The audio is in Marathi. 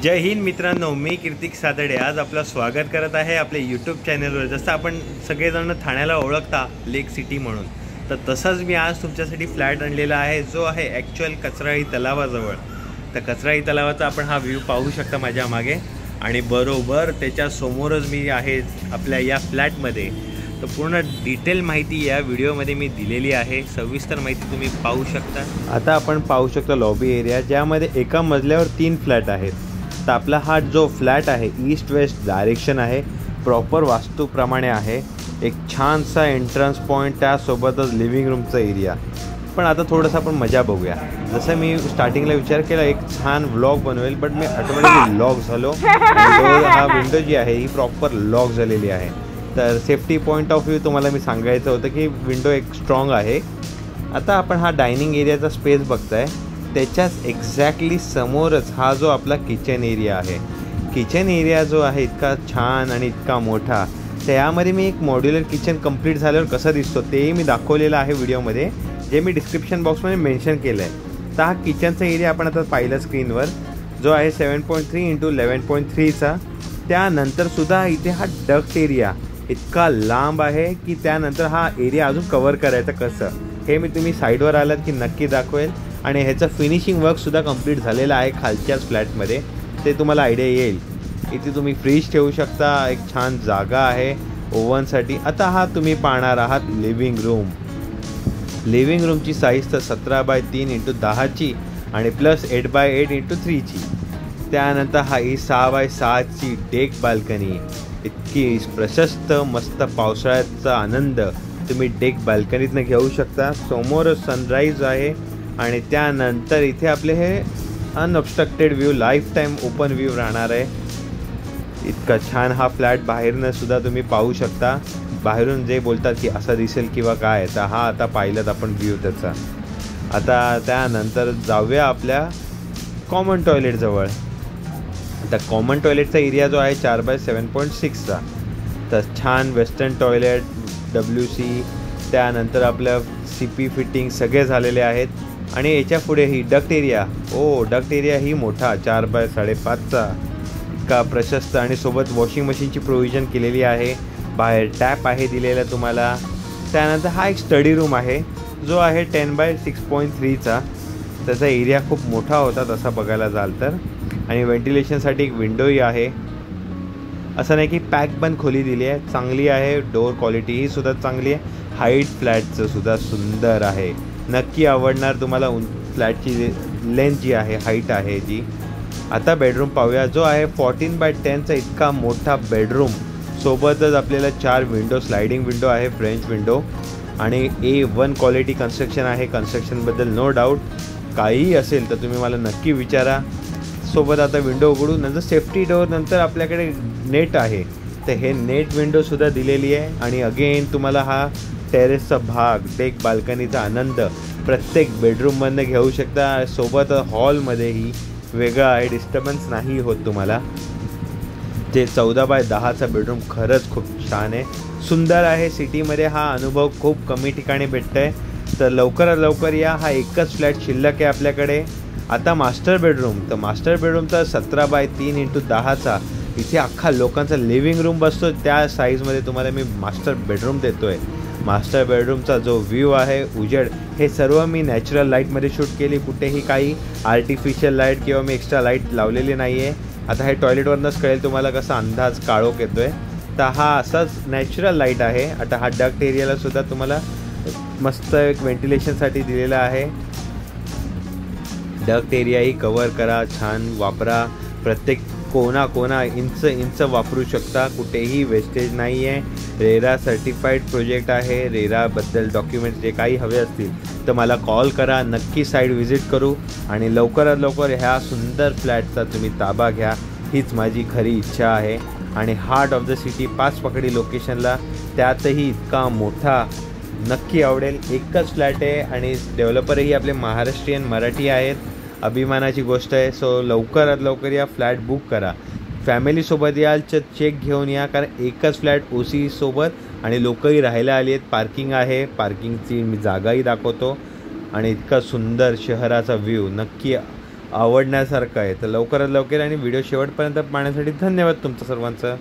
जय हिंद मित्रांनो, मी कीर्तिक सादडे आज आपलं स्वागत करत आहे आपल्या यूट्यूब चॅनलवर। जसं आपण सगळेजण ठाण्याला ओळखता लेक सिटी म्हणून, तर तसंच मी आज तुमच्यासाठी फ्लॅट आणलेला आहे जो आहे ॲक्च्युअल कचराळी तलावाजवळ। तर कचराळी तलावाचा आपण हा व्ह्यू पाहू शकता माझ्या मागे, आणि बरोबर त्याच्या समोरच मी आहे आपल्या या फ्लॅटमध्ये। तर पूर्ण डिटेल माहिती या व्हिडिओमध्ये मी दिलेली आहे, सविस्तर माहिती तुम्ही पाहू शकता। आता आपण पाहू शकतो लॉबी एरिया, ज्यामध्ये एका मजल्यावर 3 फ्लॅट आहेत। तर आपला हा जो फ्लॅट आहे ईस्ट वेस्ट डायरेक्शन आहे, प्रॉपर वास्तूप्रमाणे आहे। एक छानसा एंट्रन्स पॉईंट, त्यासोबतच लिव्हिंग रूमचा एरिया। पण आता थोडंसं आपण मजा बघूया। जसं मी स्टार्टिंगला विचार केला एक छान व्लॉग बनवेल, बट मी ऑटोमॅटिकली लॉक झालो। हा विंडो जी आहे ही प्रॉपर लॉक झालेली आहे। तर सेफ्टी पॉईंट ऑफ व्ह्यू तुम्हाला मी सांगायचं होतं की विंडो एक स्ट्रॉंग आहे। आता आपण हा डायनिंग एरियाचा स्पेस बघताय, त्याच्याच एक्झॅक्टली समोरच हा जो आपला किचन एरिया आहे। किचन एरिया जो आहे इतका छान आणि इतका मोठा, त्यामध्ये मी एक मॉड्युलर किचन कंप्लीट झाल्यावर कसं दिसतो तेही मी दाखवलेलं आहे व्हिडिओमध्ये, जे मी डिस्क्रिप्शन बॉक्समध्ये मेन्शन केलं आहे। तर हा किचनचा एरिया आपण आता पाहिलं स्क्रीनवर, जो आहे 7.3 × 11.3चा। त्यानंतरसुद्धा इथे हा डक्ट एरिया इतका लांब आहे की त्यानंतर हा एरिया अजून कवर करायचं कसं, हे मी तुम्ही साईडवर आलात की नक्की दाखवेल। आणि ह्याचं फिनिशिंग वर्कसुद्धा कंप्लीट झालेलं आहे खालच्याच फ्लॅटमध्ये, ते तुम्हाला आयडिया येईल। इथे तुम्ही फ्रीज ठेवू शकता, एक छान जागा आहे ओव्हनसाठी। आता हा तुम्ही पाहणार आहात लिव्हिंग रूम। लिव्हिंग रूमची साईज तर 17x3 × 10ची आणि प्लस 8x8 × 3ची। त्यानंतर हा ही 6x6ची डेक बाल्कनी, इतकी प्रशस्त मस्त पावसाळ्याचा आनंद तुम्ही डेक बाल्कनीतनं घेऊ शकता। समोरच सनराईज आहे, आणि त्यानंतर इथे आपले हे unobstructed view, life time open view राहणार आहे। इतका छान हा फ्लॅट बाहेरनं सुद्धा तुम्ही पाहू शकता। बाहेरून जे बोलतात की असं दिसेल किंवा काय, तर हा आता पाहिलं आपण व्ह्यू त्याचा। आता त्यानंतर जाऊया आपल्या कॉमन टॉयलेटजवळ। आता कॉमन टॉयलेटचा एरिया जो आहे 4x7.6चा, तर छान वेस्टर्न टॉयलेट, WC, त्यानंतर आपलं CP फिटिंग सगळे झालेले आहेत। आणि याच्या पुढे ही डक्ट एरिया, डक्ट एरिया ही मोठा 4x5.5चा, इतका प्रशस्त, आणि सोबत वॉशिंग मशीनची प्रोव्हिजन केलेली आहे। बाहेर टॅप आहे दिलेला तुम्हाला। त्यानंतर हा एक स्टडी रूम आहे जो आहे 10x6.3चा। त्याचा एरिया खूप मोठा होता तसा बघायला जाल तर, आणि व्हेंटिलेशनसाठी एक विंडोही आहे। असं नाही की पॅक बंद खोली दिली आहे, चांगली आहे। डोअर क्वालिटी ही सुद्धा चांगली आहे। हाईट फ्लॅटचं सुद्धा सुंदर आहे, नक्की आवडणार तुम्हाला। फ्लॅटची लेंथ जी आहे, हाईट आहे जी। आता बेडरूम पाहूया, जो आहे 14x10चा इतका मोठा बेडरूम। सोबतच आपल्याला 4 विंडो, स्लायडिंग विंडो आहे, फ्रेंच विंडो, आणि A1 क्वालिटी कन्स्ट्रक्शन आहे। कन्स्ट्रक्शनबद्दल नो डाऊट, काहीही असेल तर तुम्ही मला नक्की विचारा। सोबत आता विंडो उघडू, नंतर सेफ्टी डोअर, नंतर आपल्याकडे नेट आहे, तर हे नेट विंडोसुद्धा दिलेली आहे। आणि अगेन तुम्हाला हा टेरेसचा भाग, डेक बाल्कनीचा आनंद प्रत्येक बेडरूममधनं घेऊ शकता। सोबत हॉलमध्येही वेगळा आहे, डिस्टर्बन्स नाही होत तुम्हाला। जे 14x10चा बेडरूम खरंच खूप छान आहे, सुंदर आहे। सिटीमध्ये हा अनुभव खूप कमी ठिकाणी भेटतं आहे, तर लवकरात लवकर या। हा एकच फ्लॅट शिल्लक आहे आपल्याकडे। आता मास्टर बेडरूम, तर मास्टर बेडरूमचा 17x3 × 10चा, इथे अख्खा लोकांचा लिव्हिंग रूम बसतो, त्या साईजमध्ये तुम्हाला मी मास्टर बेडरूम देतो आहे। मास्टर बेडरूमचा जो व्ह्यू आहे, उजेड, हे सर्व मी नॅचरल लाईटमध्ये शूट केली, कुठेही काही आर्टिफिशियल लाईट किंवा मी एक्स्ट्रा लाईट लावलेली नाही आहे। आता हे टॉयलेटवरनंच कळेल तुम्हाला कसा अंदाज काळोख येतो आहे, तर हा असाच नॅचरल लाईट आहे। आता हा डक्ट एरियालासुद्धा तुम्हाला मस्त एक व्हेंटिलेशनसाठी दिलेला आहे। डक्ट एरियाही कवर करा, छान वापरा, प्रत्येक कोना इंच वापरू शकता, कुठेही वेस्टेज नाही आहे। रेरा सर्टिफाईड प्रोजेक्ट आहे। रेराबद्दल डॉक्युमेंट्स जे काही हवे असतील तर मला कॉल करा, नक्की साईट व्हिजिट करू, आणि लवकरात लवकर ह्या सुंदर फ्लॅटचा तुम्ही ताबा घ्या, हीच माझी खरी इच्छा आहे। आणि हार्ट ऑफ द सिटी, 5 पकडी लोकेशनला, त्यातही इतका मोठा, नक्की आवडेल। एकच फ्लॅट आहे, आणि डेव्हलपरही आपले महाराष्ट्रीयन मराठी आहेत, अभिमानाची गोष्ट आहे। सो लवकरात लवकर या, फ्लॅट बुक करा, फॅमिलीसोबत याल, चेक घेऊन या, कारण एकच फ्लॅट OC सोबत, आणि लोकही राहायला आली आहेत। पार्किंग आहे, पार्किंगची मी जागाही दाखवतो, आणि इतका सुंदर शहराचा व्ह्यू, नक्की आवडण्यासारखं आहे. तर लवकरात लवकर आणि व्हिडिओ शेवटपर्यंत पाहण्यासाठी धन्यवाद तुमचं सर्वांचं.